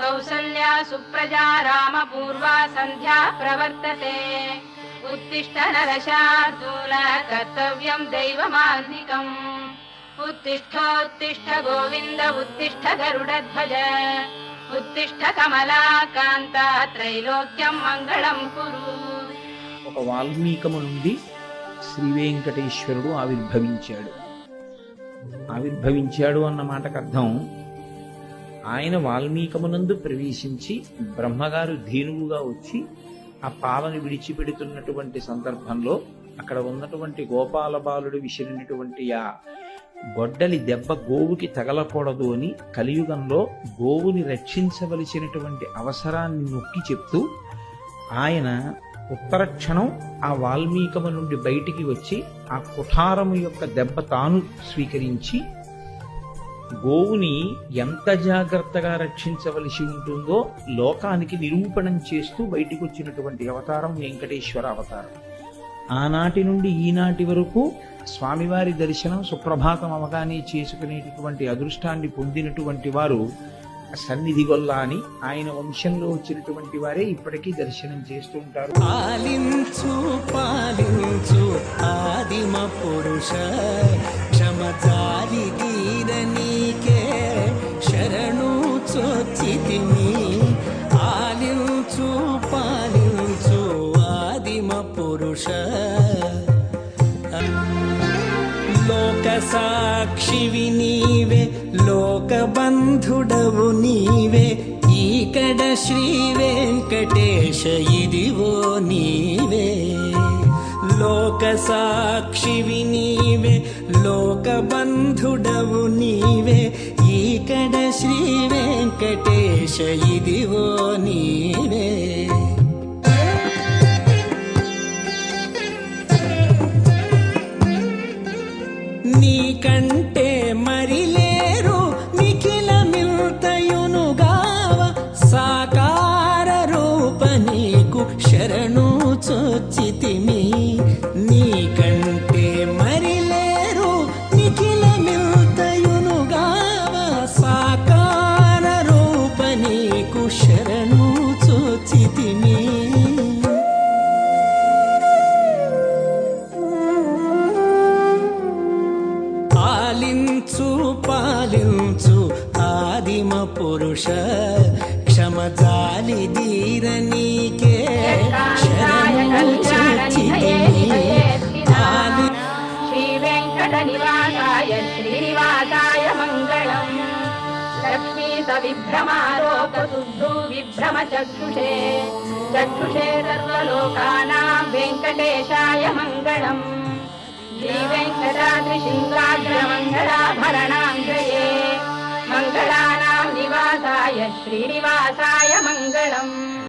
కౌసల్యా సుప్రజా రామ పూర్వా సంధ్యా ప్రవర్తతే ఉత్తిష్ట నరశార్దూల కర్తవ్యం దైవమాన్నికం ఉత్తిష్ఠోత్తిష్ఠ గోవింద ఉత్తిష్ఠ గరుడధ్వజ ఉత్తిష్ఠ కమలాకాంత త్రైలోక్యం మంగళం కురు. ఒక వాల్మీకము నుండి శ్రీ వెంకటేశ్వరుడు ఆవిర్భవించాడు అన్న మాటకు అర్థం, ఆయన వాల్మీకమునందు ప్రవేశించి బ్రహ్మగారు ధేనువుగా వచ్చి ఆ పాలను విడిచిపెడుతున్నటువంటి సందర్భంలో అక్కడ ఉన్నటువంటి గోపాల బాలుడు విసిరినటువంటి ఆ గొడ్డలి దెబ్బ గోవుకి తగలకూడదు అని కలియుగంలో గోవుని రక్షించవలసినటువంటి అవసరాన్ని నొక్కి చెప్తూ ఆయన ఉత్తర క్షణం ఆ వాల్మీకము నుండి బయటికి వచ్చి ఆ కుఠారము యొక్క దెబ్బ తాను స్వీకరించి గోవుని ఎంత జాగ్రత్తగా రక్షించవలసి ఉంటుందో లోకానికి నిరూపణం చేస్తూ బయటికి వచ్చినటువంటి అవతారం వెంకటేశ్వర అవతారం. ఆనాటి నుండి ఈనాటి వరకు స్వామివారి దర్శనం సుప్రభాతం అవగానే చేసుకునేటటువంటి అదృష్టాన్ని పొందినటువంటి వారు సన్నిధిగొల్ల అని ఆయన వంశంలో వచ్చినటువంటి వారే ఇప్పటికీ దర్శనం చేస్తూ ఉంటారు. పాలించు పాలించు ఆదిమ పురుష క్షమచారి తీరనీకే శరణు చొచ్చితిని. పాలించు పాలించు ఆదిమ పురుష లోక సాక్షివి నీవే, లోక బంధుడవు నీవే, ఈకడ శ్రీ వెంకటేశ ఇదివో నీవే. లోక సాక్షివి నీవే, లోక బంధుడవు నీవే, ఈకడ శ్రీ వెంకటేశ ఇదివో నీవే. నీకంటే మరిలేరు నిఖిల మిల్తయునుగావ సాకార రూప నీకు శరణు చొచ్చితిమి. నీకంటే మరిలేరు నిఖిల మిల్తయునుగావ సాకార రూప నీకు శరణు చొచ్చితిమి. పాలించు పాలించు ఆదిమ పురుష క్షమజాలి దీరనీకే శరణు చొచ్చితిని. శ్రీ వెంకట నివాసాయ శ్రీనివాసాయ మంగళం. లక్ష్మీ సవిభ్రమాలోక శుద్ధు విభ్రమ చక్షుషే చక్షుషే సర్వలోకానాం వెంకటేశాయ మంగళం. శ్రీ వెంకటాద్రిశృంగాగ్ర మంగళాభరణాంగయే మంగళానాం నివాసాయ శ్రీనివాసాయ మంగళం.